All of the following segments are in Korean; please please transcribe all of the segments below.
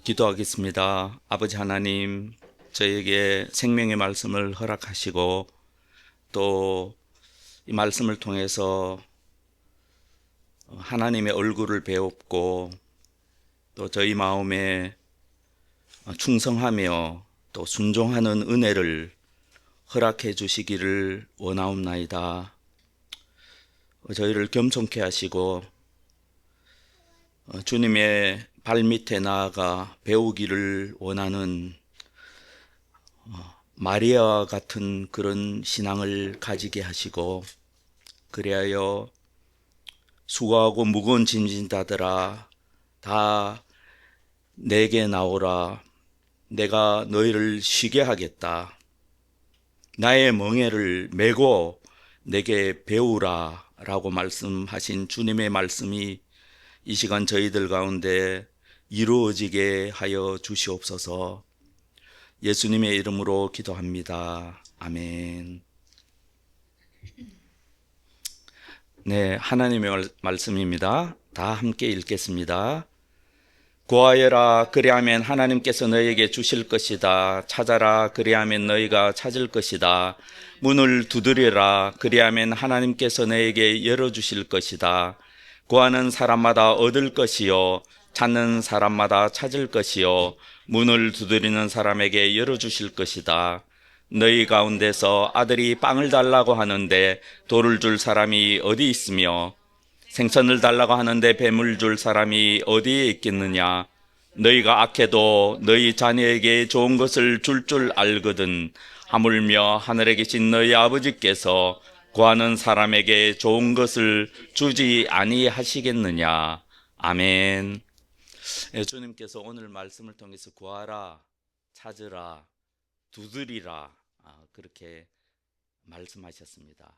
기도하겠습니다. 아버지 하나님, 저에게 생명의 말씀을 허락하시고 또 이 말씀을 통해서 하나님의 얼굴을 배웠고 또 저희 마음에 충성하며 또 순종하는 은혜를 허락해 주시기를 원하옵나이다. 저희를 겸손케 하시고 주님의 발밑에 나아가 배우기를 원하는 마리아와 같은 그런 신앙을 가지게 하시고, 그리하여 수고하고 무거운 짐진 자들아 다 내게 나오라. 내가 너희를 쉬게 하겠다. 나의 멍에를 메고 내게 배우라 라고 말씀하신 주님의 말씀이 이 시간 저희들 가운데 이루어지게 하여 주시옵소서. 예수님의 이름으로 기도합니다. 아멘. 네, 하나님의 말씀입니다. 다 함께 읽겠습니다. 구하여라, 그리하면 하나님께서 너희에게 주실 것이다. 찾아라, 그리하면 너희가 찾을 것이다. 문을 두드려라, 그리하면 하나님께서 너희에게 열어주실 것이다. 구하는 사람마다 얻을 것이요, 찾는 사람마다 찾을 것이요, 문을 두드리는 사람에게 열어주실 것이다. 너희 가운데서 아들이 빵을 달라고 하는데 돌을 줄 사람이 어디 있으며 생선을 달라고 하는데 뱀을 줄 사람이 어디에 있겠느냐? 너희가 악해도 너희 자녀에게 좋은 것을 줄 알거든. 하물며 하늘에 계신 너희 아버지께서 구하는 사람에게 좋은 것을 주지 아니하시겠느냐? 아멘. 주님께서 오늘 말씀을 통해서 구하라, 찾으라, 두드리라, 그렇게 말씀하셨습니다.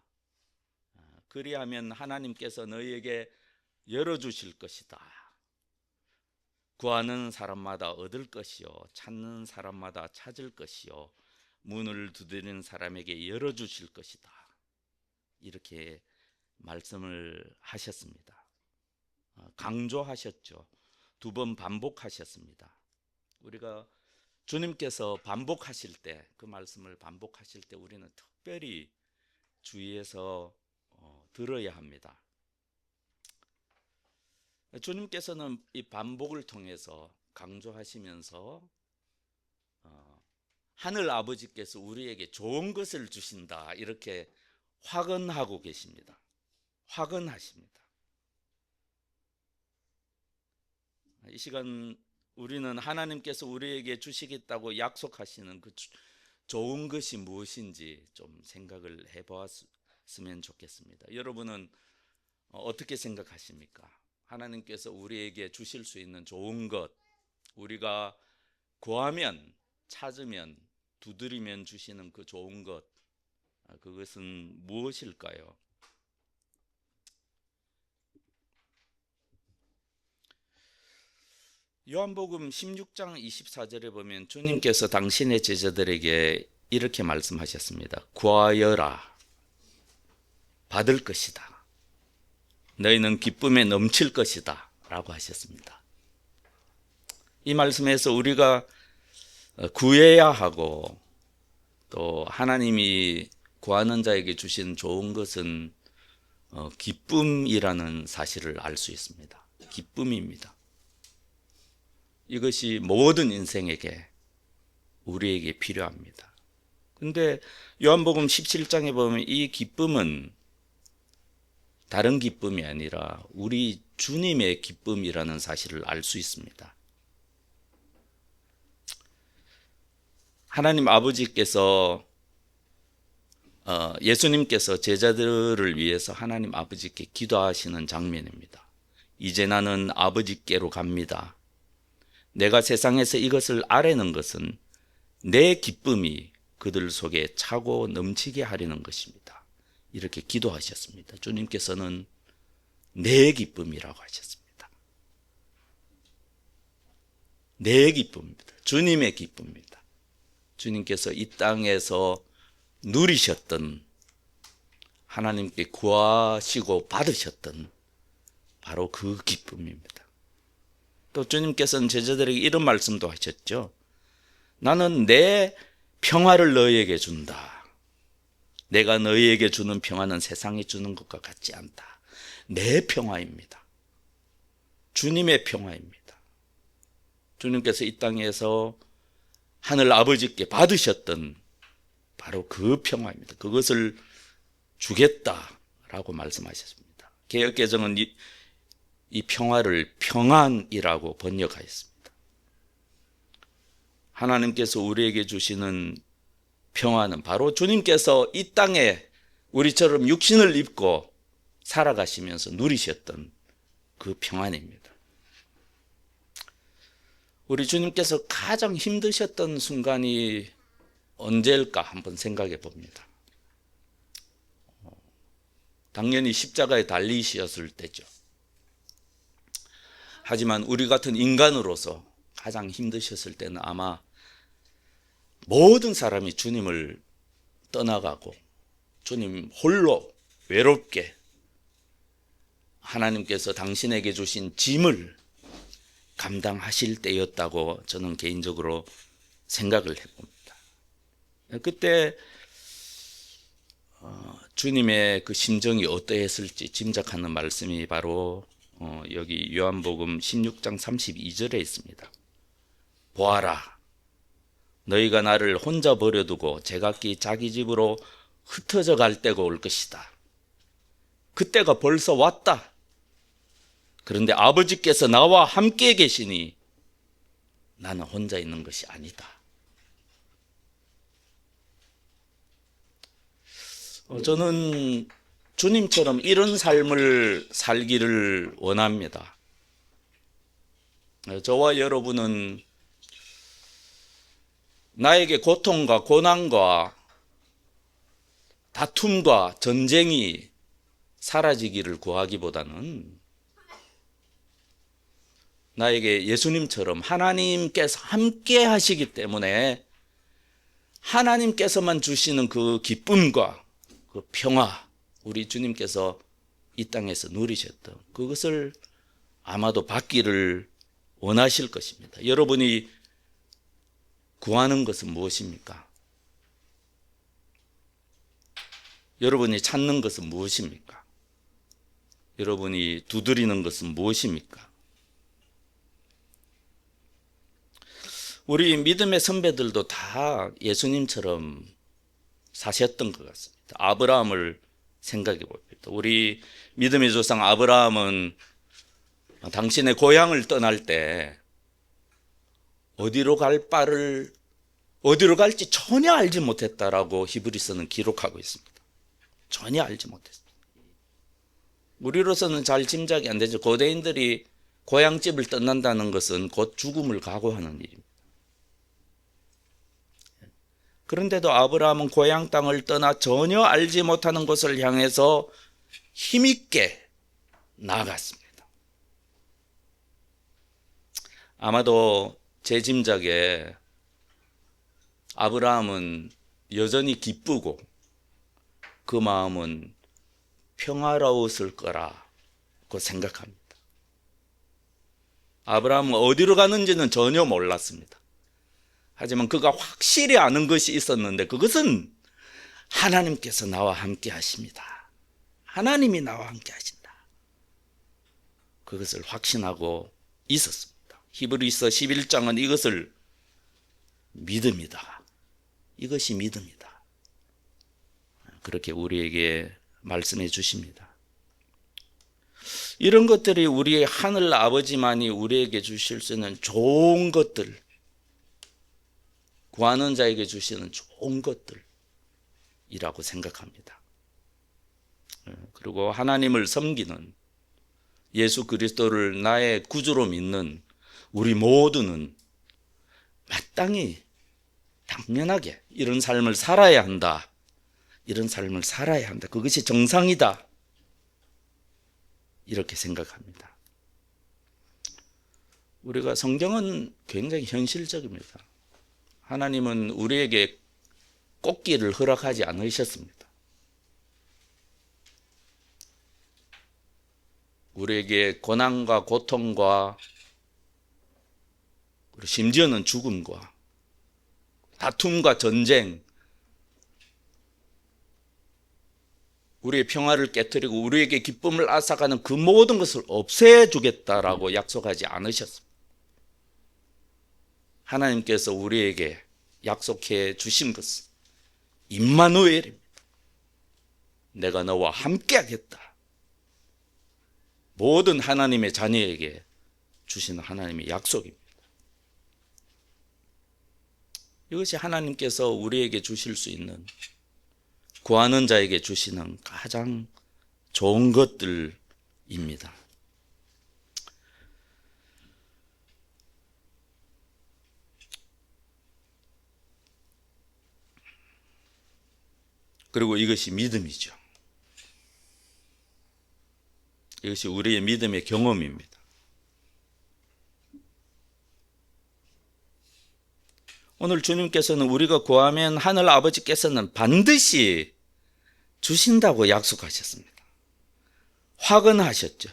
그리하면 하나님께서 너희에게 열어주실 것이다. 구하는 사람마다 얻을 것이요, 찾는 사람마다 찾을 것이요, 문을 두드리는 사람에게 열어주실 것이다. 이렇게 말씀을 하셨습니다. 강조하셨죠. 2번 반복하셨습니다. 우리가 주님께서 반복하실 때, 그 말씀을 반복하실 때 우리는 특별히 주의해서 들어야 합니다. 주님께서는 이 반복을 통해서 강조하시면서 하늘 아버지께서 우리에게 좋은 것을 주신다, 이렇게 확언하고 계십니다. 확언하십니다. 이 시간 우리는 하나님께서 우리에게 주시겠다고 약속하시는 그 좋은 것이 무엇인지 좀 생각을 해보았으면 좋겠습니다. 여러분은 어떻게 생각하십니까? 하나님께서 우리에게 주실 수 있는 좋은 것, 우리가 구하면, 찾으면, 두드리면 주시는 그 좋은 것, 그것은 무엇일까요? 요한복음 16장 24절에 보면 주님께서 당신의 제자들에게 이렇게 말씀하셨습니다. 구하여라, 받을 것이다. 너희는 기쁨에 넘칠 것이다 라고 하셨습니다. 이 말씀에서 우리가 구해야 하고 또 하나님이 구하는 자에게 주신 좋은 것은 기쁨이라는 사실을 알 수 있습니다. 기쁨입니다. 이것이 모든 인생에게, 우리에게 필요합니다. 근데 요한복음 17장에 보면 이 기쁨은 다른 기쁨이 아니라 우리 주님의 기쁨이라는 사실을 알 수 있습니다. 하나님 아버지께서 예수님께서 제자들을 위해서 하나님 아버지께 기도하시는 장면입니다. 이제 나는 아버지께로 갑니다. 내가 세상에서 이것을 아뢰는 것은 내 기쁨이 그들 속에 차고 넘치게 하려는 것입니다. 이렇게 기도하셨습니다. 주님께서는 내 기쁨이라고 하셨습니다. 내 기쁨입니다. 주님의 기쁨입니다. 주님께서 이 땅에서 누리셨던, 하나님께 구하시고 받으셨던 바로 그 기쁨입니다. 또 주님께서는 제자들에게 이런 말씀도 하셨죠. 나는 내 평화를 너희에게 준다. 내가 너희에게 주는 평화는 세상이 주는 것과 같지 않다. 내 평화입니다. 주님의 평화입니다. 주님께서 이 땅에서 하늘 아버지께 받으셨던 바로 그 평화입니다. 그것을 주겠다라고 말씀하셨습니다. 개역개정은 이 평화를 평안이라고 번역하였습니다. 하나님께서 우리에게 주시는 평화는 바로 주님께서 이 땅에 우리처럼 육신을 입고 살아가시면서 누리셨던 그 평안입니다. 우리 주님께서 가장 힘드셨던 순간이 언제일까 한번 생각해 봅니다. 당연히 십자가에 달리셨을 때죠. 하지만 우리 같은 인간으로서 가장 힘드셨을 때는 아마 모든 사람이 주님을 떠나가고 주님 홀로 외롭게 하나님께서 당신에게 주신 짐을 감당하실 때였다고 저는 개인적으로 생각을 해봅니다. 그때 주님의 그 심정이 어떠했을지 짐작하는 말씀이 바로 여기 요한복음 16장 32절에 있습니다. 보아라, 너희가 나를 혼자 버려두고 제각기 자기 집으로 흩어져 갈 때가 올 것이다. 그때가 벌써 왔다. 그런데 아버지께서 나와 함께 계시니 나는 혼자 있는 것이 아니다. 저는 주님처럼 이런 삶을 살기를 원합니다. 저와 여러분은 나에게 고통과 고난과 다툼과 전쟁이 사라지기를 구하기보다는 나에게 예수님처럼 하나님께서 함께 하시기 때문에 하나님께서만 주시는 그 기쁨과 그 평화, 우리 주님께서 이 땅에서 누리셨던 그것을 아마도 받기를 원하실 것입니다. 여러분이 구하는 것은 무엇입니까? 여러분이 찾는 것은 무엇입니까? 여러분이 두드리는 것은 무엇입니까? 우리 믿음의 선배들도 다 예수님처럼 사셨던 것 같습니다. 아브라함을 생각해 봅니다. 우리 믿음의 조상 아브라함은 당신의 고향을 떠날 때 어디로 갈지 전혀 알지 못했다라고 히브리서는 기록하고 있습니다. 전혀 알지 못했습니다. 우리로서는 잘 짐작이 안 되죠. 고대인들이 고향집을 떠난다는 것은 곧 죽음을 각오하는 일입니다. 그런데도 아브라함은 고향 땅을 떠나 전혀 알지 못하는 곳을 향해서 힘있게 나아갔습니다. 아마도 제 짐작에 아브라함은 여전히 기쁘고 그 마음은 평화로웠을 거라고 생각합니다. 아브라함은 어디로 가는지는 전혀 몰랐습니다. 하지만 그가 확실히 아는 것이 있었는데 그것은 하나님께서 나와 함께 하십니다. 하나님이 나와 함께 하신다. 그것을 확신하고 있었습니다. 히브리서 11장은 이것을 믿음이다. 이것이 믿음이다. 그렇게 우리에게 말씀해 주십니다. 이런 것들이 우리의 하늘 아버지만이 우리에게 주실 수 있는 좋은 것들, 구하는 자에게 주시는 좋은 것들이라고 생각합니다. 그리고 하나님을 섬기는 예수 그리스도를 나의 구주로 믿는 우리 모두는 마땅히 당연하게 이런 삶을 살아야 한다. 이런 삶을 살아야 한다. 그것이 정상이다. 이렇게 생각합니다. 우리가 성경은 굉장히 현실적입니다. 하나님은 우리에게 꽃길을 허락하지 않으셨습니다. 우리에게 고난과 고통과 그리고 심지어는 죽음과 다툼과 전쟁, 우리의 평화를 깨뜨리고 우리에게 기쁨을 앗아가는 그 모든 것을 없애주겠다라고 약속하지 않으셨습니다. 하나님께서 우리에게 약속해 주신 것은 임마누엘입니다. 내가 너와 함께 하겠다. 모든 하나님의 자녀에게 주시는 하나님의 약속입니다. 이것이 하나님께서 우리에게 주실 수 있는, 구하는 자에게 주시는 가장 좋은 것들입니다. 그리고 이것이 믿음이죠. 이것이 우리의 믿음의 경험입니다. 오늘 주님께서는 우리가 구하면 하늘 아버지께서는 반드시 주신다고 약속하셨습니다. 확언하셨죠.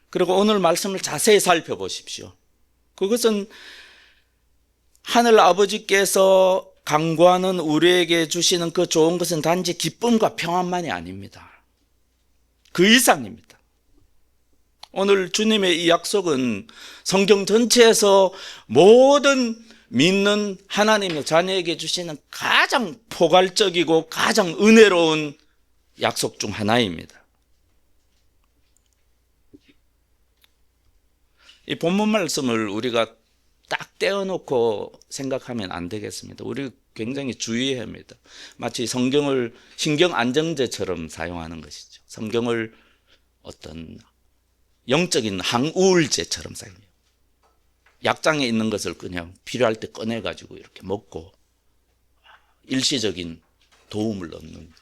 그리고 오늘 말씀을 자세히 살펴보십시오. 그것은 하늘 아버지께서 간구하는 우리에게 주시는 그 좋은 것은 단지 기쁨과 평안만이 아닙니다. 그 이상입니다. 오늘 주님의 이 약속은 성경 전체에서 모든 믿는 하나님의 자녀에게 주시는 가장 포괄적이고 가장 은혜로운 약속 중 하나입니다. 이 본문 말씀을 우리가 딱 떼어놓고 생각하면 안 되겠습니다. 우리 굉장히 주의해야 합니다. 마치 성경을 신경 안정제처럼 사용하는 것이죠. 성경을 어떤 영적인 항우울제처럼 사용해요. 약장에 있는 것을 그냥 필요할 때 꺼내가지고 이렇게 먹고 일시적인 도움을 얻는,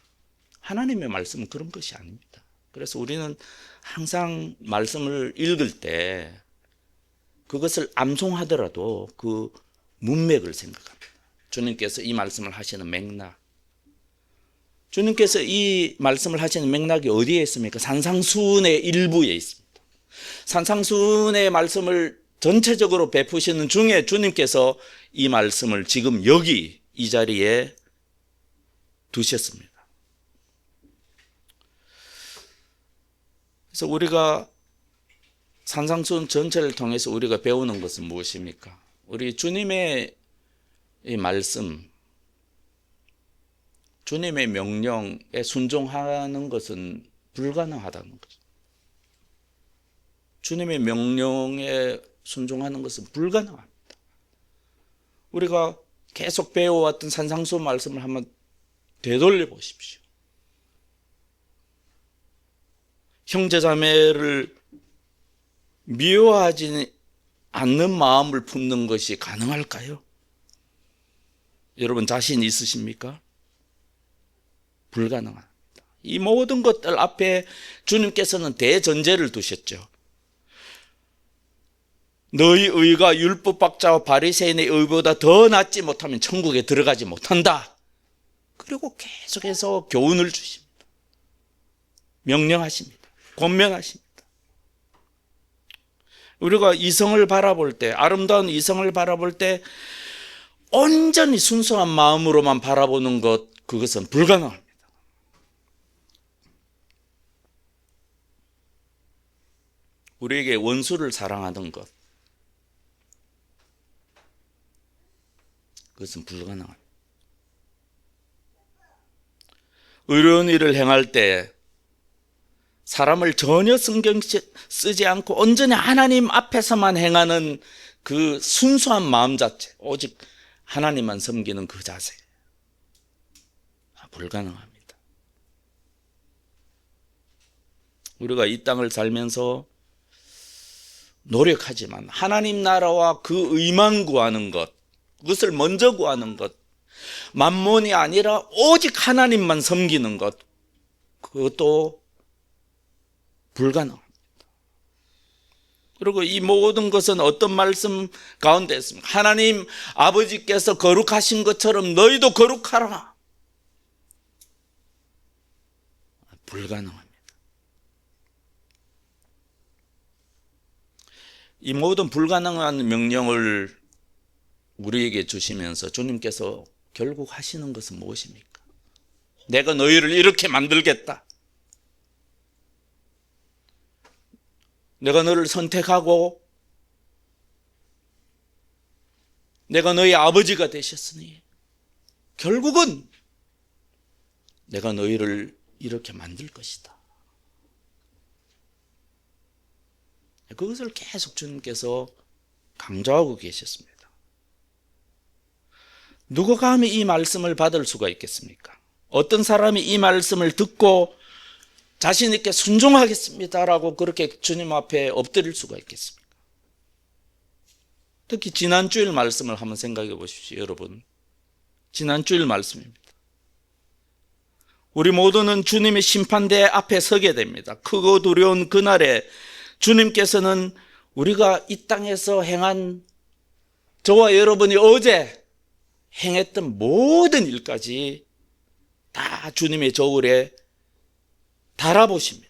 하나님의 말씀은 그런 것이 아닙니다. 그래서 우리는 항상 말씀을 읽을 때 그것을 암송하더라도 그 문맥을 생각합니다. 주님께서 이 말씀을 하시는 맥락, 주님께서 이 말씀을 하시는 맥락이 어디에 있습니까? 산상수훈의 일부에 있습니다. 산상수훈의 말씀을 전체적으로 베푸시는 중에 주님께서 이 말씀을 지금 여기 이 자리에 두셨습니다. 그래서 우리가 산상수훈 전체를 통해서 우리가 배우는 것은 무엇입니까? 우리 주님의 이 말씀, 주님의 명령에 순종하는 것은 불가능하다는 거죠. 주님의 명령에 순종하는 것은 불가능합니다. 우리가 계속 배워왔던 산상수훈 말씀을 한번 되돌려 보십시오. 형제자매를 미워하지 않는 마음을 품는 것이 가능할까요? 여러분 자신 있으십니까? 불가능합니다. 이 모든 것들 앞에 주님께서는 대전제를 두셨죠. 너희 의가 율법학자와 바리새인의 의보다 더 낫지 못하면 천국에 들어가지 못한다. 그리고 계속해서 교훈을 주십니다. 명령하십니다. 권면하십니다. 우리가 이성을 바라볼 때, 아름다운 이성을 바라볼 때 온전히 순수한 마음으로만 바라보는 것, 그것은 불가능합니다. 우리에게 원수를 사랑하는 것, 그것은 불가능합니다. 의로운 일을 행할 때 사람을 전혀 신경 쓰지 않고 온전히 하나님 앞에서만 행하는 그 순수한 마음 자체, 오직 하나님만 섬기는 그 자세, 불가능합니다. 우리가 이 땅을 살면서 노력하지만 하나님 나라와 그 의만 구하는 것, 그것을 먼저 구하는 것, 만몬이 아니라 오직 하나님만 섬기는 것, 그것도 불가능합니다. 그리고 이 모든 것은 어떤 말씀 가운데 있습니까? 하나님 아버지께서 거룩하신 것처럼 너희도 거룩하라. 불가능합니다. 이 모든 불가능한 명령을 우리에게 주시면서 주님께서 결국 하시는 것은 무엇입니까? 내가 너희를 이렇게 만들겠다. 내가 너를 선택하고 내가 너희 아버지가 되셨으니 결국은 내가 너희를 이렇게 만들 것이다. 그것을 계속 주님께서 강조하고 계셨습니다. 누가 감히 이 말씀을 받을 수가 있겠습니까? 어떤 사람이 이 말씀을 듣고 자신 있게 순종하겠습니다라고 그렇게 주님 앞에 엎드릴 수가 있겠습니까? 특히 지난주일 말씀을 한번 생각해 보십시오, 여러분. 지난주일 말씀입니다. 우리 모두는 주님의 심판대 앞에 서게 됩니다. 크고 두려운 그날에 주님께서는 우리가 이 땅에서 행한, 저와 여러분이 어제 행했던 모든 일까지 다 주님의 저울에 달아보십니다.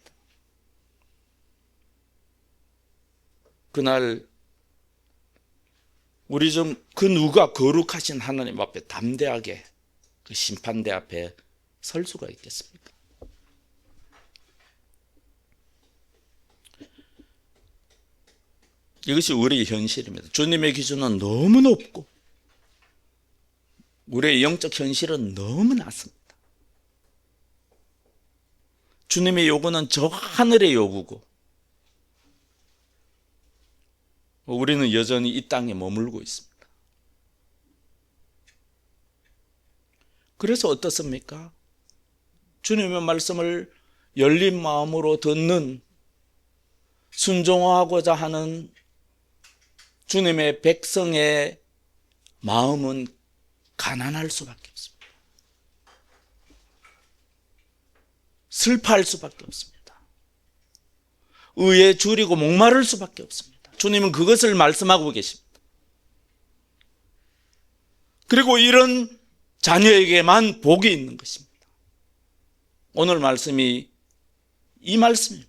그날 우리 좀 그 누가 거룩하신 하나님 앞에 담대하게 그 심판대 앞에 설 수가 있겠습니까? 이것이 우리의 현실입니다. 주님의 기준은 너무 높고 우리의 영적 현실은 너무 낮습니다. 주님의 요구는 저 하늘의 요구고 우리는 여전히 이 땅에 머물고 있습니다. 그래서 어떻습니까? 주님의 말씀을 열린 마음으로 듣는, 순종하고자 하는 주님의 백성의 마음은 가난할 수밖에 없습니다. 슬퍼할 수밖에 없습니다. 의에 줄이고 목마를 수밖에 없습니다. 주님은 그것을 말씀하고 계십니다. 그리고 이런 자녀에게만 복이 있는 것입니다. 오늘 말씀이 이 말씀입니다.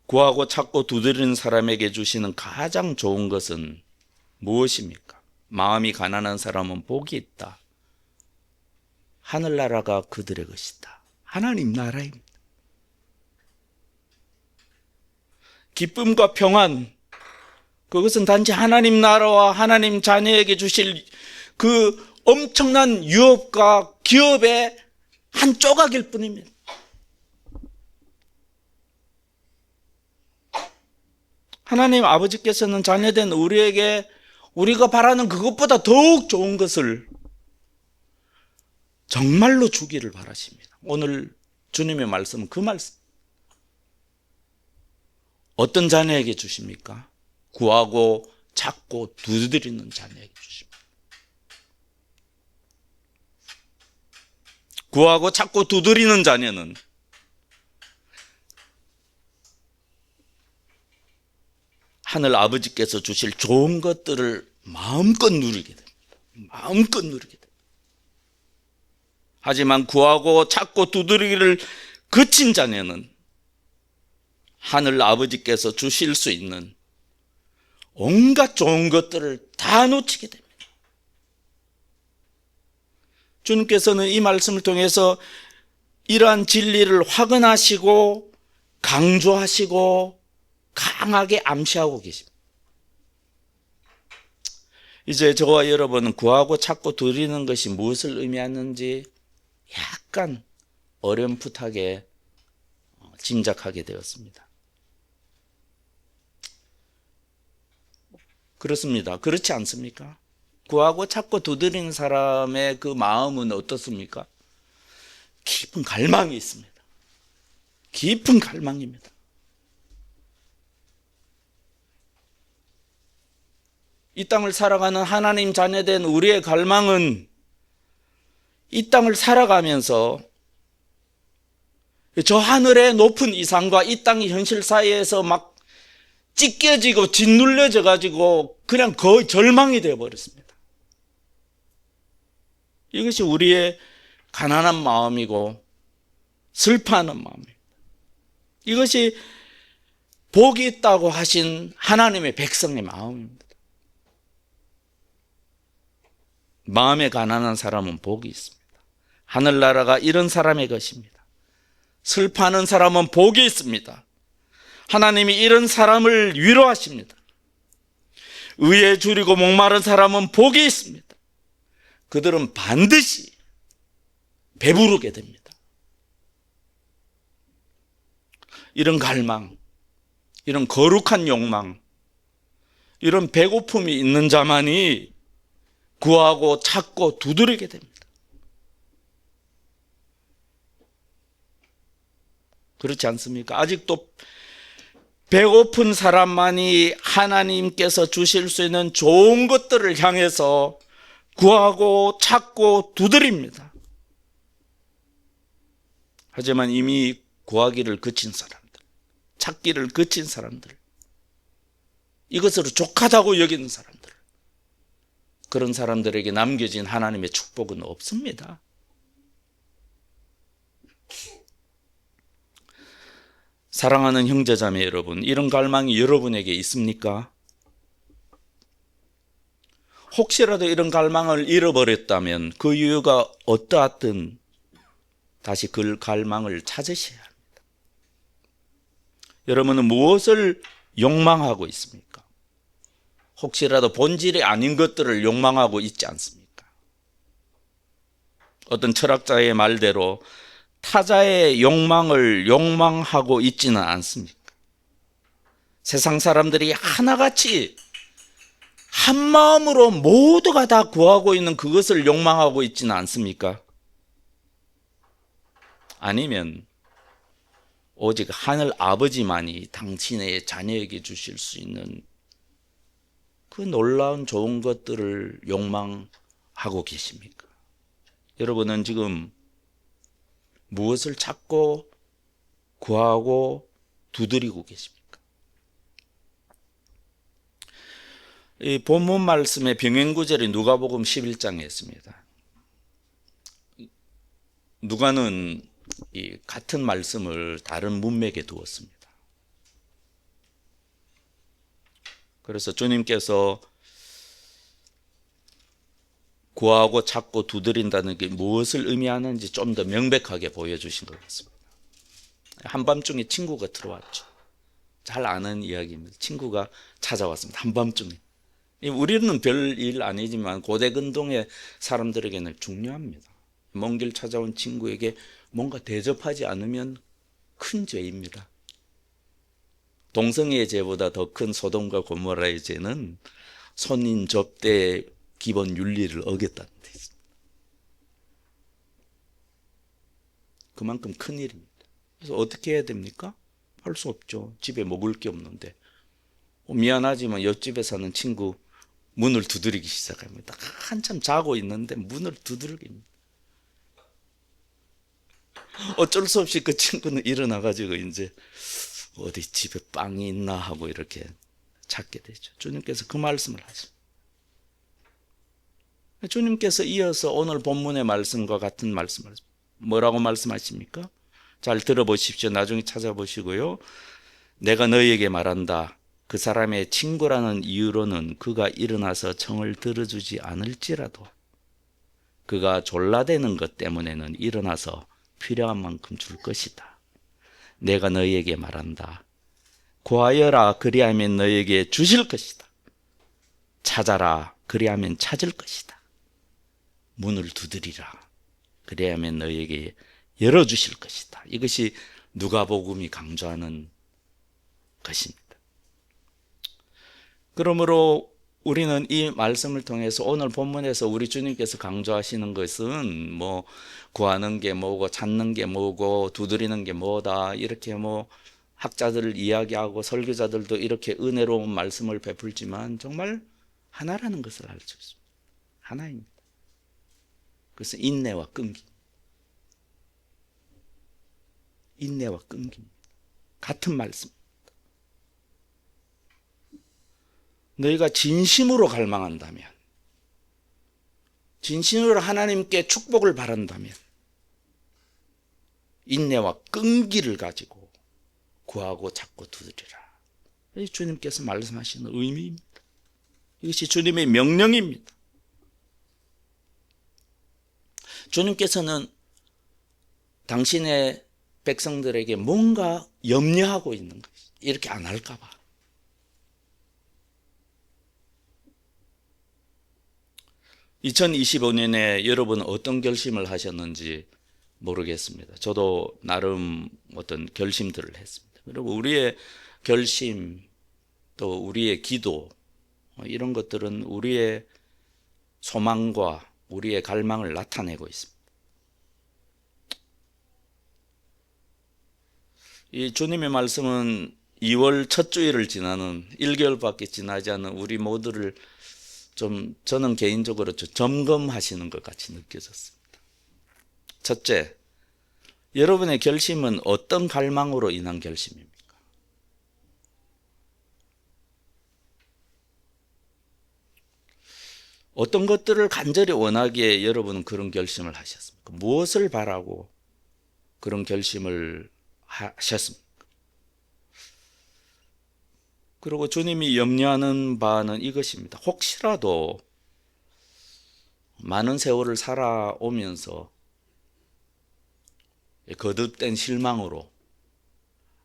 구하고 찾고 두드리는 사람에게 주시는 가장 좋은 것은 무엇입니까? 마음이 가난한 사람은 복이 있다. 하늘나라가 그들의 것이다. 하나님 나라입니다. 기쁨과 평안, 그것은 단지 하나님 나라와 하나님 자녀에게 주실 그 엄청난 유업과 기업의 한 조각일 뿐입니다. 하나님 아버지께서는 자녀된 우리에게 우리가 바라는 그것보다 더욱 좋은 것을 정말로 주기를 바라십니다. 오늘 주님의 말씀은 그 말씀. 어떤 자녀에게 주십니까? 구하고 찾고 두드리는 자녀에게 주십니다. 구하고 찾고 두드리는 자녀는 하늘 아버지께서 주실 좋은 것들을 마음껏 누리게 됩니다. 마음껏 누리게 됩니다. 하지만 구하고 찾고 두드리기를 그친 자녀는 하늘 아버지께서 주실 수 있는 온갖 좋은 것들을 다 놓치게 됩니다. 주님께서는 이 말씀을 통해서 이러한 진리를 확언하시고 강조하시고 강하게 암시하고 계십니다. 이제 저와 여러분은 구하고 찾고 두드리는 것이 무엇을 의미하는지 약간 어렴풋하게 짐작하게 되었습니다. 그렇습니다. 그렇지 않습니까? 구하고 찾고 두드리는 사람의 그 마음은 어떻습니까? 깊은 갈망이 있습니다. 깊은 갈망입니다. 이 땅을 살아가는 하나님 자녀된 우리의 갈망은 이 땅을 살아가면서 저 하늘의 높은 이상과 이 땅의 현실 사이에서 막 찢겨지고 짓눌려져 가지고 그냥 거의 절망이 되어버렸습니다. 이것이 우리의 가난한 마음이고 슬퍼하는 마음입니다. 이것이 복이 있다고 하신 하나님의 백성의 마음입니다. 마음에 가난한 사람은 복이 있습니다. 하늘나라가 이런 사람의 것입니다. 슬퍼하는 사람은 복이 있습니다. 하나님이 이런 사람을 위로하십니다. 의에 줄이고 목마른 사람은 복이 있습니다. 그들은 반드시 배부르게 됩니다. 이런 갈망, 이런 거룩한 욕망, 이런 배고픔이 있는 자만이 구하고 찾고 두드리게 됩니다. 그렇지 않습니까? 아직도 배고픈 사람만이 하나님께서 주실 수 있는 좋은 것들을 향해서 구하고 찾고 두드립니다. 하지만 이미 구하기를 그친 사람들, 찾기를 그친 사람들, 이것으로 족하다고 여기는 사람들, 그런 사람들에게 남겨진 하나님의 축복은 없습니다. 사랑하는 형제자매 여러분, 이런 갈망이 여러분에게 있습니까? 혹시라도 이런 갈망을 잃어버렸다면 그 이유가 어떠하든 다시 그 갈망을 찾으셔야 합니다. 여러분은 무엇을 욕망하고 있습니까? 혹시라도 본질이 아닌 것들을 욕망하고 있지 않습니까? 어떤 철학자의 말대로 타자의 욕망을 욕망하고 있지는 않습니까? 세상 사람들이 하나같이 한 마음으로 모두가 다 구하고 있는 그것을 욕망하고 있지는 않습니까? 아니면 오직 하늘 아버지만이 당신의 자녀에게 주실 수 있는 그 놀라운 좋은 것들을 욕망하고 계십니까? 여러분은 지금 무엇을 찾고 구하고 두드리고 계십니까? 이 본문 말씀의 병행구절이 누가복음 11장에 있습니다. 누가는 이 같은 말씀을 다른 문맥에 두었습니다. 그래서 주님께서 구하고 찾고 두드린다는 게 무엇을 의미하는지 좀 더 명백하게 보여주신 것 같습니다. 한밤중에 친구가 들어왔죠. 잘 아는 이야기입니다. 친구가 찾아왔습니다. 한밤중에. 우리는 별일 아니지만 고대 근동의 사람들에게는 중요합니다. 먼 길 찾아온 친구에게 뭔가 대접하지 않으면 큰 죄입니다. 동성애의 죄보다 더 큰 소돔과 고모라의 죄는 손님 접대의 기본 윤리를 어겼다는 데 있습니다. 그만큼 큰 일입니다. 그래서 어떻게 해야 됩니까? 할 수 없죠. 집에 먹을 게 없는데. 미안하지만 옆집에 사는 친구 문을 두드리기 시작합니다. 한참 자고 있는데 문을 두드립니다. 어쩔 수 없이 그 친구는 일어나가지고 이제 어디 집에 빵이 있나 하고 이렇게 찾게 되죠. 주님께서 그 말씀을 하십니다. 주님께서 이어서 오늘 본문의 말씀과 같은 말씀을 뭐라고 말씀하십니까? 잘 들어보십시오. 나중에 찾아보시고요. 내가 너희에게 말한다. 그 사람의 친구라는 이유로는 그가 일어나서 청을 들어주지 않을지라도 그가 졸라대는 것 때문에는 일어나서 필요한 만큼 줄 것이다. 내가 너희에게 말한다. 구하여라 그리하면 너희에게 주실 것이다. 찾아라 그리하면 찾을 것이다. 문을 두드리라 그리하면 너희에게 열어주실 것이다. 이것이 누가복음이 강조하는 것입니다. 그러므로 우리는 이 말씀을 통해서 오늘 본문에서 우리 주님께서 강조하시는 것은 뭐 구하는 게 뭐고 찾는 게 뭐고 두드리는 게 뭐다 이렇게 뭐 학자들을 이야기하고 설교자들도 이렇게 은혜로운 말씀을 베풀지만 정말 하나라는 것을 알 수 있습니다. 하나입니다. 그래서 인내와 끈기. 인내와 끈기입니다. 같은 말씀. 너희가 진심으로 갈망한다면 진심으로 하나님께 축복을 바란다면 인내와 끈기를 가지고 구하고 찾고 두드리라. 이 주님께서 말씀하시는 의미입니다. 이것이 주님의 명령입니다. 주님께서는 당신의 백성들에게 뭔가 염려하고 있는 것이 이렇게 안 할까 봐. (2025년에) 여러분 어떤 결심을 하셨는지 모르겠습니다. 저도 나름 어떤 결심들을 했습니다. 그리고 우리의 결심 또 우리의 기도 이런 것들은 우리의 소망과 우리의 갈망을 나타내고 있습니다. 이 주님의 말씀은 2월 첫 주일을 지나는 1개월밖에 지나지 않은 우리 모두를 좀 저는 개인적으로 좀 점검하시는 것 같이 느껴졌습니다. 첫째, 여러분의 결심은 어떤 갈망으로 인한 결심입니까? 어떤 것들을 간절히 원하기에 여러분은 그런 결심을 하셨습니까? 무엇을 바라고 그런 결심을 하셨습니까? 그리고 주님이 염려하는 바는 이것입니다. 혹시라도 많은 세월을 살아오면서 거듭된 실망으로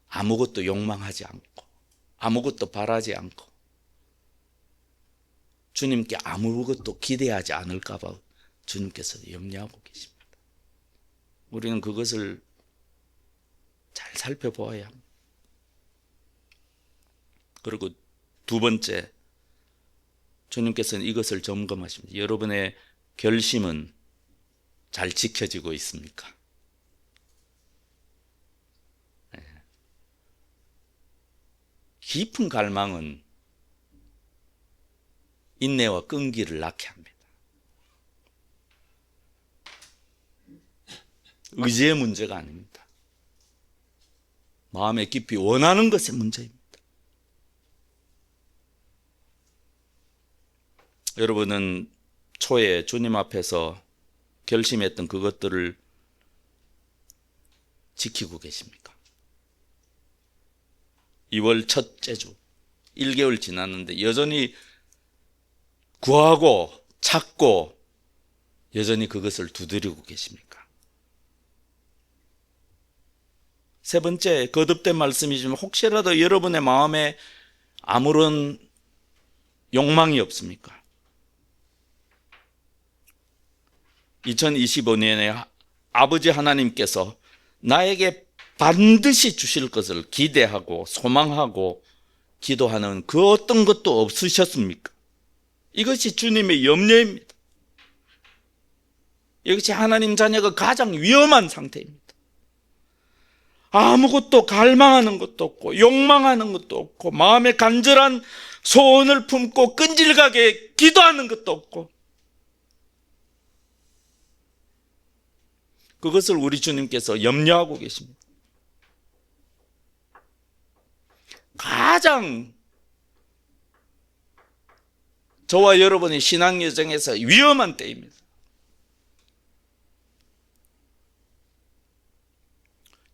아무것도 욕망하지 않고 아무것도 바라지 않고 주님께 아무것도 기대하지 않을까 봐 주님께서 염려하고 계십니다. 우리는 그것을 잘 살펴보아야 합니다. 그리고 두 번째, 주님께서는 이것을 점검하십니다. 여러분의 결심은 잘 지켜지고 있습니까? 깊은 갈망은 인내와 끈기를 낳게 합니다. 의지의 문제가 아닙니다. 마음에 깊이 원하는 것의 문제입니다. 여러분은 초에 주님 앞에서 결심했던 그것들을 지키고 계십니까? 2월 첫째 주 1개월 지났는데 여전히 구하고 찾고 여전히 그것을 두드리고 계십니까? 세 번째, 거듭된 말씀이지만 혹시라도 여러분의 마음에 아무런 욕망이 없습니까? 2025년에 아버지 하나님께서 나에게 반드시 주실 것을 기대하고 소망하고 기도하는 그 어떤 것도 없으셨습니까? 이것이 주님의 염려입니다. 이것이 하나님 자녀가 가장 위험한 상태입니다. 아무것도 갈망하는 것도 없고 욕망하는 것도 없고 마음에 간절한 소원을 품고 끈질기게 기도하는 것도 없고 그것을 우리 주님께서 염려하고 계십니다. 가장 저와 여러분의 신앙 여정에서 위험한 때입니다.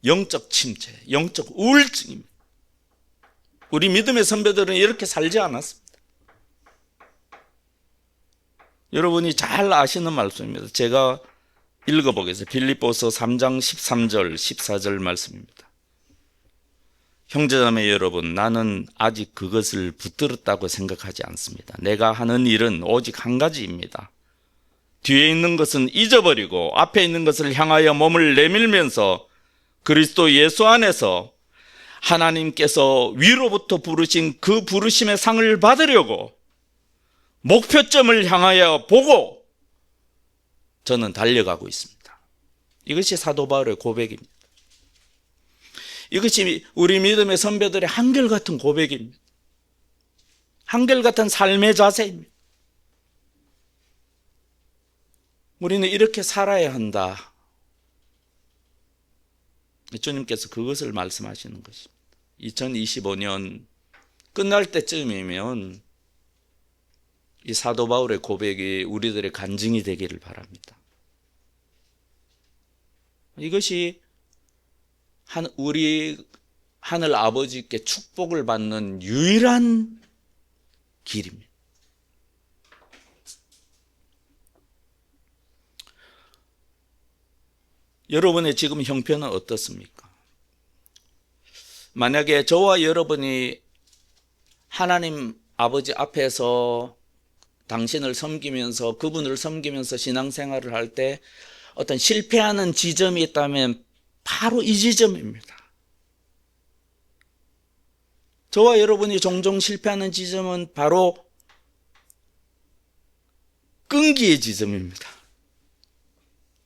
영적 침체, 영적 우울증입니다. 우리 믿음의 선배들은 이렇게 살지 않았습니다. 여러분이 잘 아시는 말씀입니다. 제가 읽어보겠습니다. 빌립보서 3장 13절 14절 말씀입니다. 형제자매 여러분, 나는 아직 그것을 붙들었다고 생각하지 않습니다. 내가 하는 일은 오직 한 가지입니다. 뒤에 있는 것은 잊어버리고 앞에 있는 것을 향하여 몸을 내밀면서 그리스도 예수 안에서 하나님께서 위로부터 부르신 그 부르심의 상을 받으려고 목표점을 향하여 보고 저는 달려가고 있습니다. 이것이 사도 바울의 고백입니다. 이것이 우리 믿음의 선배들의 한결같은 고백입니다. 한결같은 삶의 자세입니다. 우리는 이렇게 살아야 한다. 주님께서 그것을 말씀하시는 것입니다. 2025년 끝날 때쯤이면 이 사도 바울의 고백이 우리들의 간증이 되기를 바랍니다. 이것이 우리 하늘 아버지께 축복을 받는 유일한 길입니다. 여러분의 지금 형편은 어떻습니까? 만약에 저와 여러분이 하나님 아버지 앞에서 당신을 섬기면서 그분을 섬기면서 신앙생활을 할 때 어떤 실패하는 지점이 있다면 바로 이 지점입니다. 저와 여러분이 종종 실패하는 지점은 바로 끈기의 지점입니다.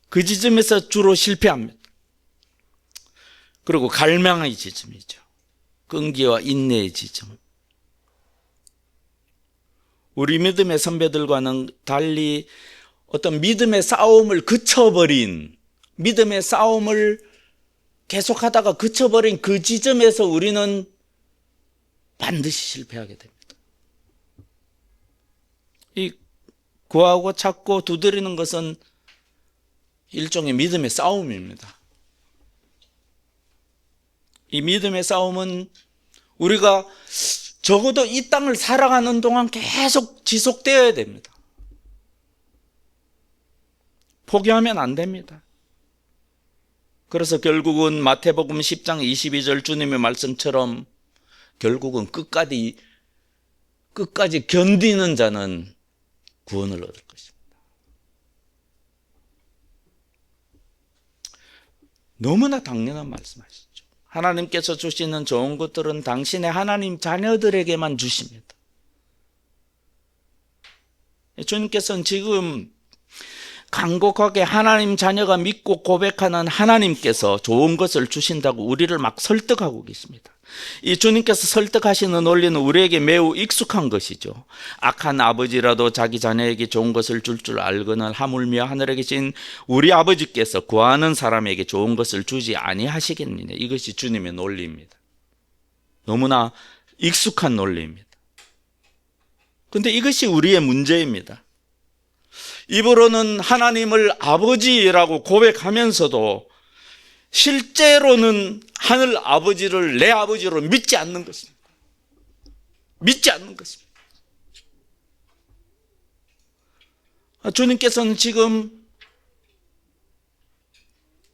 그 지점에서 주로 실패합니다. 그리고 갈망의 지점이죠. 끈기와 인내의 지점. 우리 믿음의 선배들과는 달리 어떤 믿음의 싸움을 그쳐버린, 믿음의 싸움을 계속하다가 그쳐버린 그 지점에서 우리는 반드시 실패하게 됩니다. 이 구하고 찾고 두드리는 것은 일종의 믿음의 싸움입니다. 이 믿음의 싸움은 우리가 적어도 이 땅을 살아가는 동안 계속 지속되어야 됩니다. 포기하면 안 됩니다. 그래서 결국은 마태복음 10장 22절 주님의 말씀처럼 결국은 끝까지 견디는 자는 구원을 얻을 것입니다. 너무나 당연한 말씀하시죠. 하나님께서 주시는 좋은 것들은 당신의 하나님 자녀들에게만 주십니다. 주님께서는 지금 간곡하게 하나님 자녀가 믿고 고백하는 하나님께서 좋은 것을 주신다고 우리를 막 설득하고 계십니다. 이 주님께서 설득하시는 논리는 우리에게 매우 익숙한 것이죠. 악한 아버지라도 자기 자녀에게 좋은 것을 줄 알거늘 하물며 하늘에 계신 우리 아버지께서 구하는 사람에게 좋은 것을 주지 아니하시겠느냐. 이것이 주님의 논리입니다. 너무나 익숙한 논리입니다. 그런데 이것이 우리의 문제입니다. 입으로는 하나님을 아버지라고 고백하면서도 실제로는 하늘 아버지를 내 아버지로 믿지 않는 것입니다. 믿지 않는 것입니다. 주님께서는 지금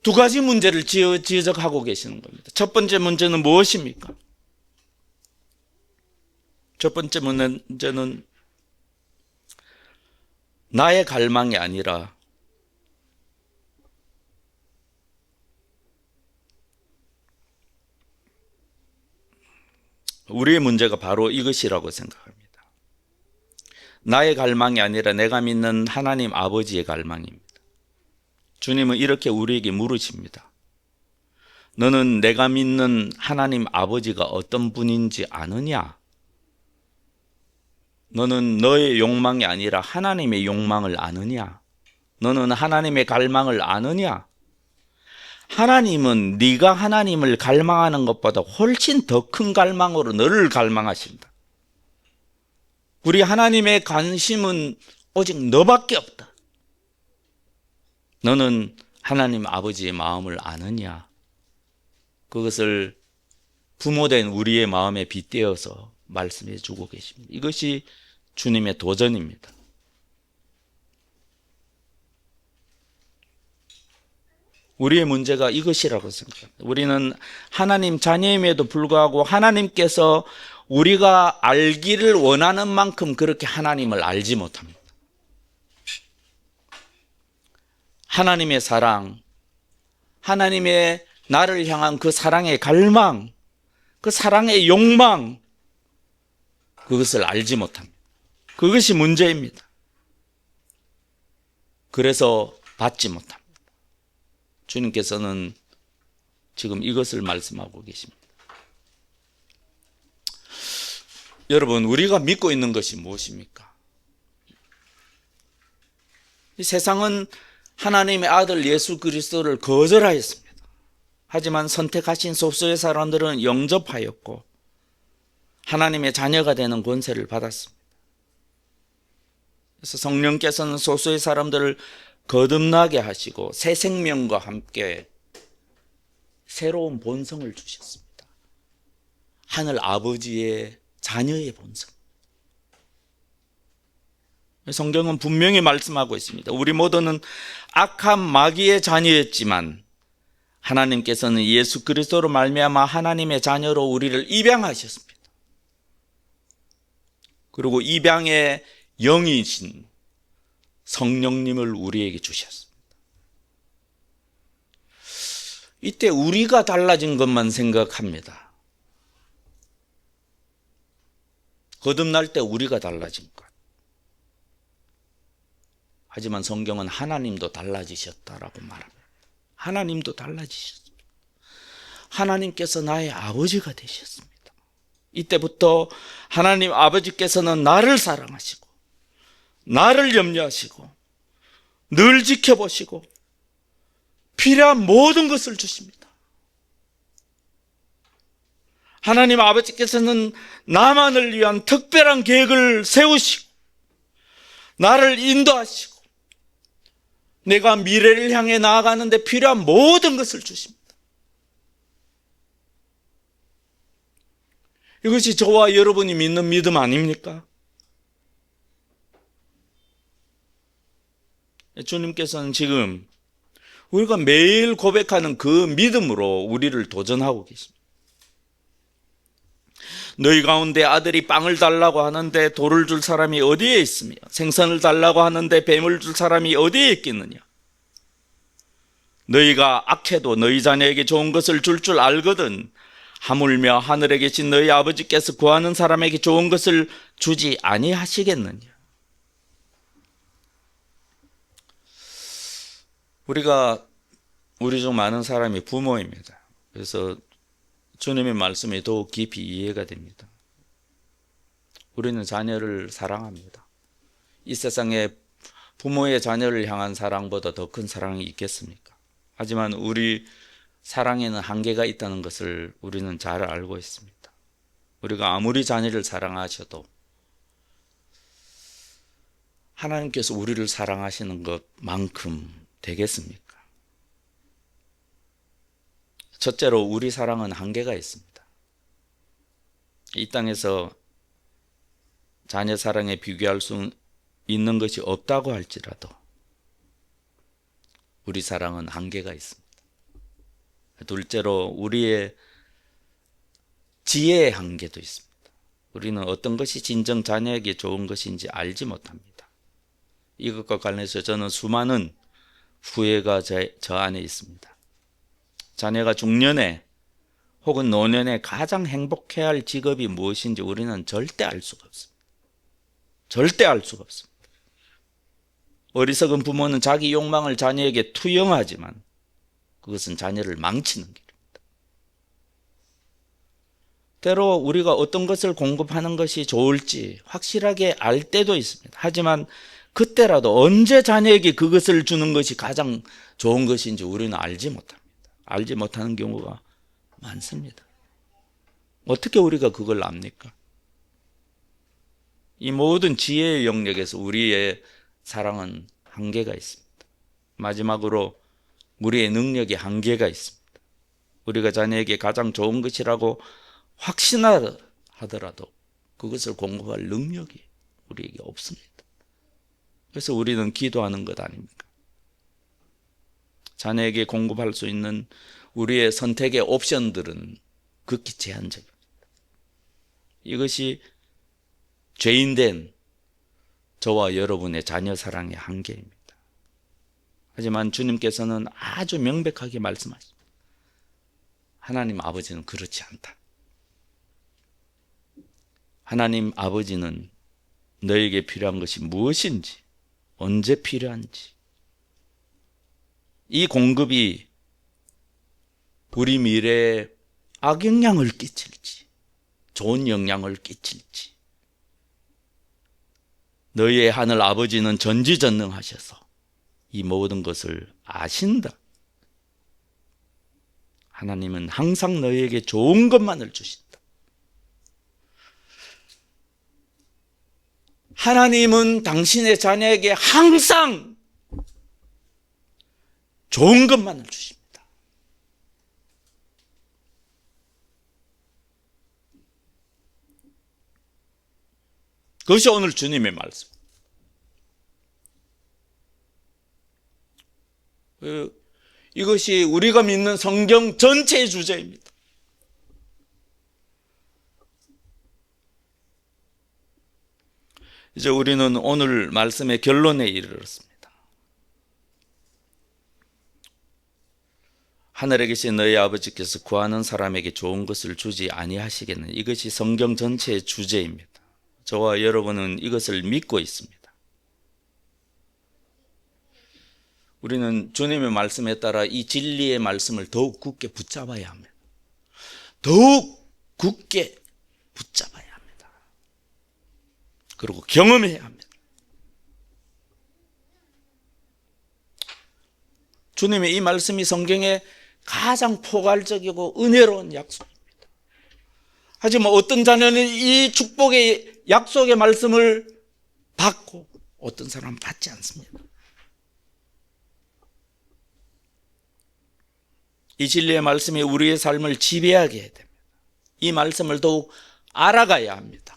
두 가지 문제를 지적하고 계시는 겁니다. 첫 번째 문제는 무엇입니까? 첫 번째 문제는 나의 갈망이 아니라 우리의 문제가 바로 이것이라고 생각합니다. 나의 갈망이 아니라 내가 믿는 하나님 아버지의 갈망입니다. 주님은 이렇게 우리에게 물으십니다. 너는 내가 믿는 하나님 아버지가 어떤 분인지 아느냐? 너는 너의 욕망이 아니라 하나님의 욕망을 아느냐? 너는 하나님의 갈망을 아느냐? 하나님은 네가 하나님을 갈망하는 것보다 훨씬 더 큰 갈망으로 너를 갈망하신다. 우리 하나님의 관심은 오직 너밖에 없다. 너는 하나님 아버지의 마음을 아느냐? 그것을 부모된 우리의 마음에 빗대어서 말씀해 주고 계십니다. 이것이 주님의 도전입니다. 우리의 문제가 이것이라고 생각합니다. 우리는 하나님 자녀임에도 불구하고 하나님께서 우리가 알기를 원하는 만큼 그렇게 하나님을 알지 못합니다. 하나님의 사랑, 하나님의 나를 향한 그 사랑의 갈망, 그 사랑의 욕망, 그것을 알지 못합니다. 그것이 문제입니다. 그래서 받지 못합니다. 주님께서는 지금 이것을 말씀하고 계십니다. 여러분, 우리가 믿고 있는 것이 무엇입니까? 이 세상은 하나님의 아들 예수 그리스도를 거절하였습니다. 하지만 선택하신 소수의 사람들은 영접하였고 하나님의 자녀가 되는 권세를 받았습니다. 그래서 성령께서는 소수의 사람들을 거듭나게 하시고 새 생명과 함께 새로운 본성을 주셨습니다. 하늘 아버지의 자녀의 본성. 성경은 분명히 말씀하고 있습니다. 우리 모두는 악한 마귀의 자녀였지만 하나님께서는 예수 그리스도로 말미암아 하나님의 자녀로 우리를 입양하셨습니다. 그리고 입양의 영이신 성령님을 우리에게 주셨습니다. 이때 우리가 달라진 것만 생각합니다. 거듭날 때 우리가 달라진 것. 하지만 성경은 하나님도 달라지셨다라고 말합니다. 하나님도 달라지셨습니다. 하나님께서 나의 아버지가 되셨습니다. 이때부터 하나님 아버지께서는 나를 사랑하시고 나를 염려하시고 늘 지켜보시고 필요한 모든 것을 주십니다. 하나님 아버지께서는 나만을 위한 특별한 계획을 세우시고 나를 인도하시고 내가 미래를 향해 나아가는데 필요한 모든 것을 주십니다. 이것이 저와 여러분이 믿는 믿음 아닙니까? 주님께서는 지금 우리가 매일 고백하는 그 믿음으로 우리를 도전하고 계십니다. 너희 가운데 아들이 빵을 달라고 하는데 돌을 줄 사람이 어디에 있으며 생선을 달라고 하는데 뱀을 줄 사람이 어디에 있겠느냐? 너희가 악해도 너희 자녀에게 좋은 것을 줄 알거든 하물며 하늘에 계신 너희 아버지께서 구하는 사람에게 좋은 것을 주지 아니하시겠느냐? 우리 중 많은 사람이 부모입니다. 그래서 주님의 말씀이 더욱 깊이 이해가 됩니다. 우리는 자녀를 사랑합니다. 이 세상에 부모의 자녀를 향한 사랑보다 더 큰 사랑이 있겠습니까? 하지만 우리 사랑에는 한계가 있다는 것을 우리는 잘 알고 있습니다. 우리가 아무리 자녀를 사랑하셔도 하나님께서 우리를 사랑하시는 것만큼 되겠습니까? 첫째로 우리 사랑은 한계가 있습니다. 이 땅에서 자녀 사랑에 비교할 수 있는 것이 없다고 할지라도 우리 사랑은 한계가 있습니다. 둘째로 우리의 지혜의 한계도 있습니다. 우리는 어떤 것이 진정 자녀에게 좋은 것인지 알지 못합니다. 이것과 관련해서 저는 수많은 후회가 저 안에 있습니다. 자녀가 중년에 혹은 노년에 가장 행복해야 할 직업이 무엇인지 우리는 절대 알 수가 없습니다. 절대 알 수가 없습니다. 어리석은 부모는 자기 욕망을 자녀에게 투영하지만 그것은 자녀를 망치는 길입니다. 때로 우리가 어떤 것을 공급하는 것이 좋을지 확실하게 알 때도 있습니다. 하지만 그때라도 언제 자녀에게 그것을 주는 것이 가장 좋은 것인지 우리는 알지 못합니다. 알지 못하는 경우가 많습니다. 어떻게 우리가 그걸 압니까? 이 모든 지혜의 영역에서 우리의 사랑은 한계가 있습니다. 마지막으로 우리의 능력에 한계가 있습니다. 우리가 자녀에게 가장 좋은 것이라고 확신하더라도 그것을 공급할 능력이 우리에게 없습니다. 그래서 우리는 기도하는 것 아닙니까? 자녀에게 공급할 수 있는 우리의 선택의 옵션들은 극히 제한적입니다. 이것이 죄인된 저와 여러분의 자녀 사랑의 한계입니다. 하지만 주님께서는 아주 명백하게 말씀하십니다. 하나님 아버지는 그렇지 않다. 하나님 아버지는 너에게 필요한 것이 무엇인지, 언제 필요한지, 이 공급이 우리 미래에 악영향을 끼칠지 좋은 영향을 끼칠지 너희의 하늘 아버지는 전지전능하셔서 이 모든 것을 아신다. 하나님은 항상 너희에게 좋은 것만을 주신다. 하나님은 당신의 자녀에게 항상 좋은 것만을 주십니다. 그것이 오늘 주님의 말씀. 이것이 우리가 믿는 성경 전체의 주제입니다. 이제 우리는 오늘 말씀의 결론에 이르렀습니다. 하늘에 계신 너희 아버지께서 구하는 사람에게 좋은 것을 주지 아니하시겠느냐. 이것이 성경 전체의 주제입니다. 저와 여러분은 이것을 믿고 있습니다. 우리는 주님의 말씀에 따라 이 진리의 말씀을 더욱 굳게 붙잡아야 합니다. 더욱 굳게 붙잡아야 합니다. 그리고 경험해야 합니다. 주님의 이 말씀이 성경에 가장 포괄적이고 은혜로운 약속입니다. 하지만 어떤 자녀는 이 축복의 약속의 말씀을 받고 어떤 사람은 받지 않습니다. 이 진리의 말씀이 우리의 삶을 지배하게 해야 됩니다. 이 말씀을 더욱 알아가야 합니다.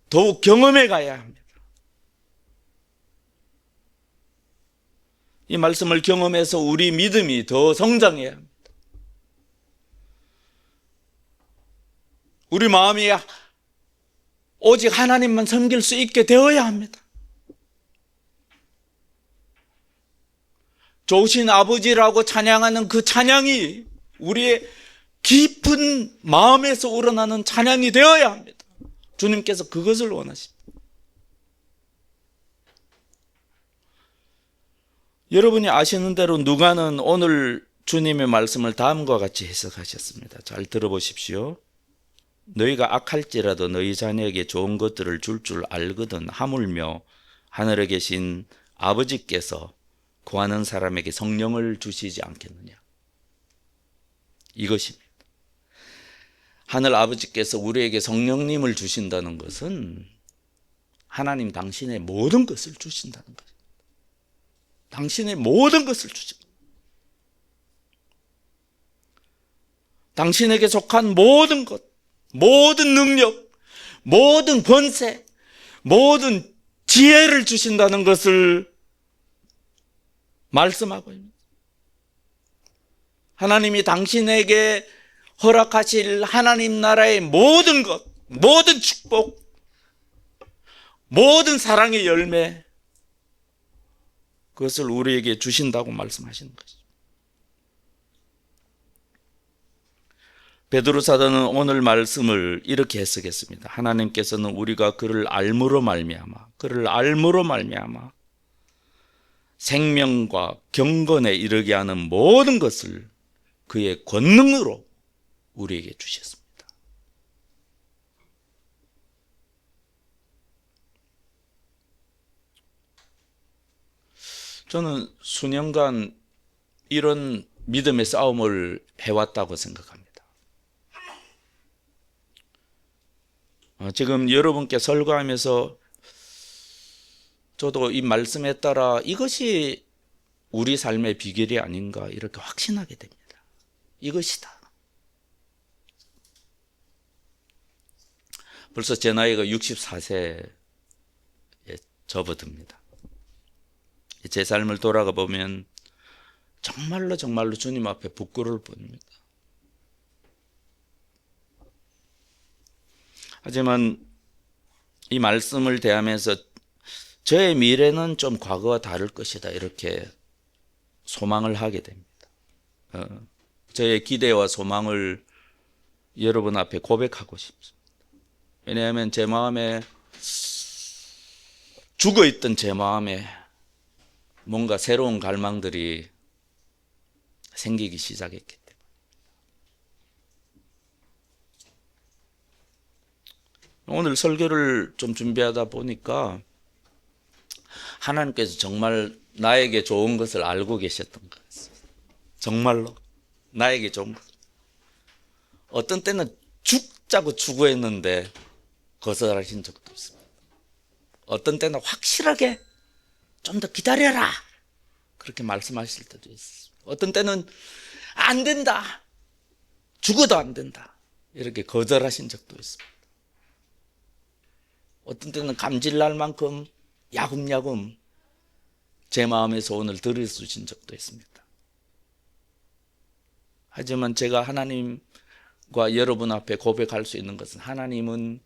더욱 경험해 가야 합니다. 이 말씀을 경험해서 우리 믿음이 더 성장해야 합니다. 우리 마음이 오직 하나님만 섬길 수 있게 되어야 합니다. 좋으신 아버지라고 찬양하는 그 찬양이 우리의 깊은 마음에서 우러나는 찬양이 되어야 합니다. 주님께서 그것을 원하십니다. 여러분이 아시는 대로 누가는 오늘 주님의 말씀을 다음과 같이 해석하셨습니다. 잘 들어보십시오. 너희가 악할지라도 너희 자녀에게 좋은 것들을 줄 알거든 하물며 하늘에 계신 아버지께서 구하는 사람에게 성령을 주시지 않겠느냐. 이것입니다. 하늘 아버지께서 우리에게 성령님을 주신다는 것은 하나님 당신의 모든 것을 주신다는 것입니다. 당신의 모든 것을 주십니다. 당신에게 속한 모든 것, 모든 능력, 모든 권세, 모든 지혜를 주신다는 것을 말씀하고 있습니다. 하나님이 당신에게 허락하실 하나님 나라의 모든 것, 모든 축복, 모든 사랑의 열매, 그것을 우리에게 주신다고 말씀하시는 것이죠. 베드로 사도는 오늘 말씀을 이렇게 해석했습니다. 하나님께서는 우리가 그를 알므로 말미암아 생명과 경건에 이르게 하는 모든 것을 그의 권능으로 우리에게 주셨습니다. 저는 수년간 이런 믿음의 싸움을 해왔다고 생각합니다. 지금 여러분께 설교하면서 저도 이 말씀에 따라 이것이 우리 삶의 비결이 아닌가 이렇게 확신하게 됩니다. 이것이다. 벌써 제 나이가 64세에 접어듭니다. 제 삶을 돌아가 보면 정말로 주님 앞에 부끄러울 뿐입니다. 하지만 이 말씀을 대하면서 저의 미래는 좀 과거와 다를 것이다 이렇게 소망을 하게 됩니다. 저의 기대와 소망을 여러분 앞에 고백하고 싶습니다. 왜냐하면 제 마음에 죽어있던 제 마음에 뭔가 새로운 갈망들이 생기기 시작했기 때문에. 오늘 설교를 좀 준비하다 보니까 하나님께서 정말 나에게 좋은 것을 알고 계셨던 것 같습니다. 정말로 나에게 좋은 것. 어떤 때는 죽자고 추구했는데 거절하신 적도 있습니다. 어떤 때는 확실하게 좀 더 기다려라 그렇게 말씀하실 때도 있어요. 어떤 때는 안 된다, 죽어도 안 된다 이렇게 거절하신 적도 있습니다. 어떤 때는 감질날 만큼 야금야금 제 마음에서 오늘 들어주신 적도 있습니다. 하지만 제가 하나님과 여러분 앞에 고백할 수 있는 것은, 하나님은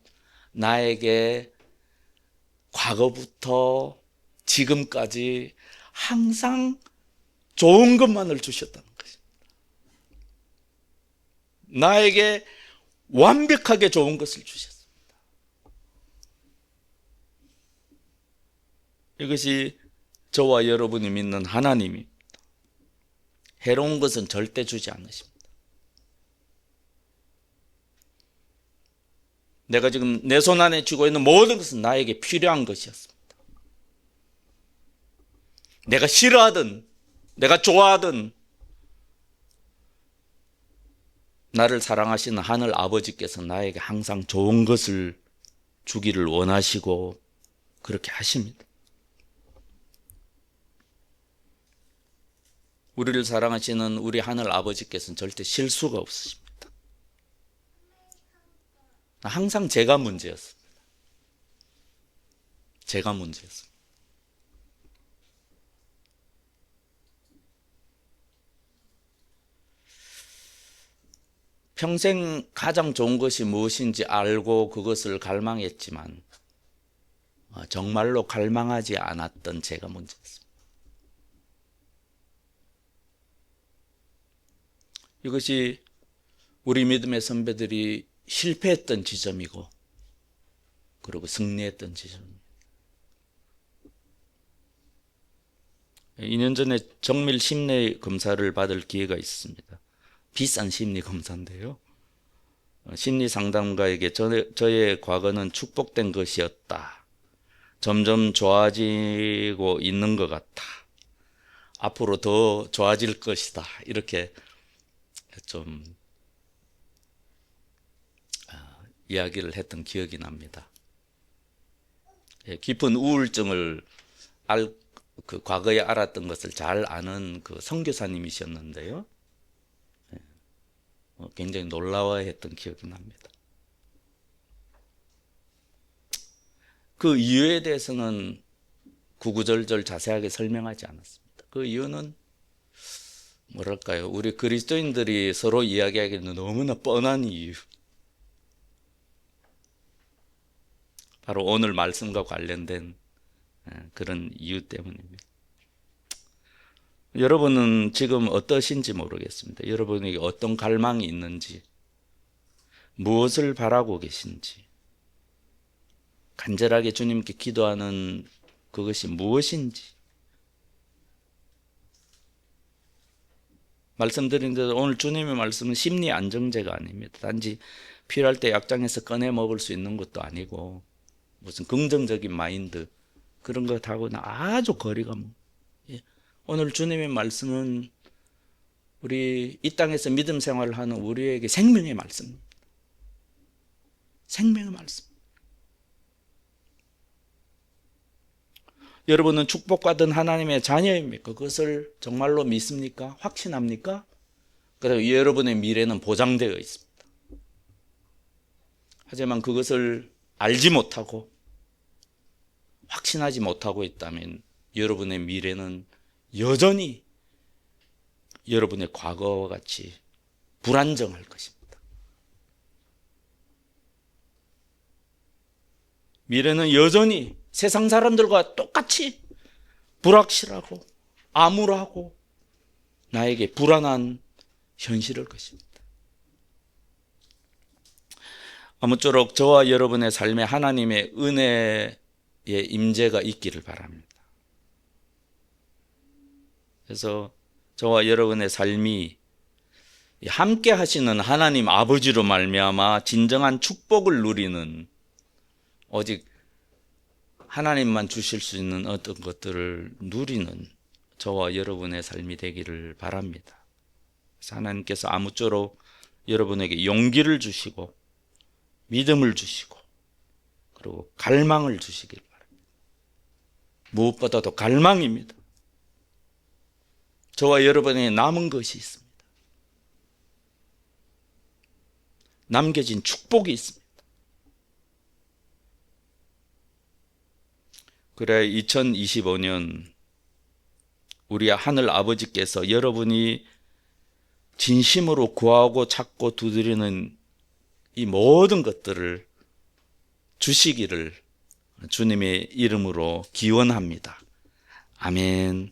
나에게 과거부터 지금까지 항상 좋은 것만을 주셨다는 것입니다. 나에게 완벽하게 좋은 것을 주셨습니다. 이것이 저와 여러분이 믿는 하나님입니다. 해로운 것은 절대 주지 않으십니다. 내가 지금 내 손 안에 쥐고 있는 모든 것은 나에게 필요한 것이었습니다. 내가 싫어하든 내가 좋아하든 나를 사랑하시는 하늘 아버지께서 나에게 항상 좋은 것을 주기를 원하시고 그렇게 하십니다. 우리를 사랑하시는 우리 하늘 아버지께서는 절대 실수가 없으십니다. 항상 제가 문제였습니다. 제가 문제였습니다. 평생 가장 좋은 것이 무엇인지 알고 그것을 갈망했지만 정말로 갈망하지 않았던 제가 문제였습니다. 이것이 우리 믿음의 선배들이 실패했던 지점이고 그리고 승리했던 지점입니다. 2년 전에 정밀 심리 검사를 받을 기회가 있습니다. 비싼 심리 검사인데요. 심리 상담가에게 저의 과거는 축복된 것이었다. 점점 좋아지고 있는 것 같아. 앞으로 더 좋아질 것이다. 이렇게 좀 이야기를 했던 기억이 납니다. 깊은 우울증을 과거에 알았던 것을 잘 아는 그 선교사님이셨는데요. 굉장히 놀라워했던 기억이 납니다. 그 이유에 대해서는 구구절절 자세하게 설명하지 않았습니다. 그 이유는 뭐랄까요? 우리 그리스도인들이 서로 이야기하기에는 너무나 뻔한 이유. 바로 오늘 말씀과 관련된 그런 이유 때문입니다. 여러분은 지금 어떠신지 모르겠습니다. 여러분에게 어떤 갈망이 있는지, 무엇을 바라고 계신지, 간절하게 주님께 기도하는 그것이 무엇인지. 말씀드린 대로 오늘 주님의 말씀은 심리 안정제가 아닙니다. 단지 필요할 때 약장에서 꺼내 먹을 수 있는 것도 아니고 무슨 긍정적인 마인드 그런 것하고는 아주 거리가 멀어요. 오늘 주님의 말씀은 우리 이 땅에서 믿음 생활을 하는 우리에게 생명의 말씀입니다. 생명의 말씀. 여러분은 축복받은 하나님의 자녀입니까? 그것을 정말로 믿습니까? 확신합니까? 그리고 여러분의 미래는 보장되어 있습니다. 하지만 그것을 알지 못하고 확신하지 못하고 있다면 여러분의 미래는 여전히 여러분의 과거와 같이 불안정할 것입니다. 미래는 여전히 세상 사람들과 똑같이 불확실하고 암울하고 나에게 불안한 현실일 것입니다. 아무쪼록 저와 여러분의 삶에 하나님의 은혜의 임재가 있기를 바랍니다. 그래서 저와 여러분의 삶이 함께 하시는 하나님 아버지로 말미암아 진정한 축복을 누리는, 오직 하나님만 주실 수 있는 어떤 것들을 누리는 저와 여러분의 삶이 되기를 바랍니다. 그래서 하나님께서 아무쪼록 여러분에게 용기를 주시고 믿음을 주시고 그리고 갈망을 주시길 바랍니다. 무엇보다도 갈망입니다. 저와 여러분에게 남은 것이 있습니다. 남겨진 축복이 있습니다. 그래 2025년 우리 하늘 아버지께서 여러분이 진심으로 구하고 찾고 두드리는 이 모든 것들을 주시기를 주님의 이름으로 기원합니다. 아멘.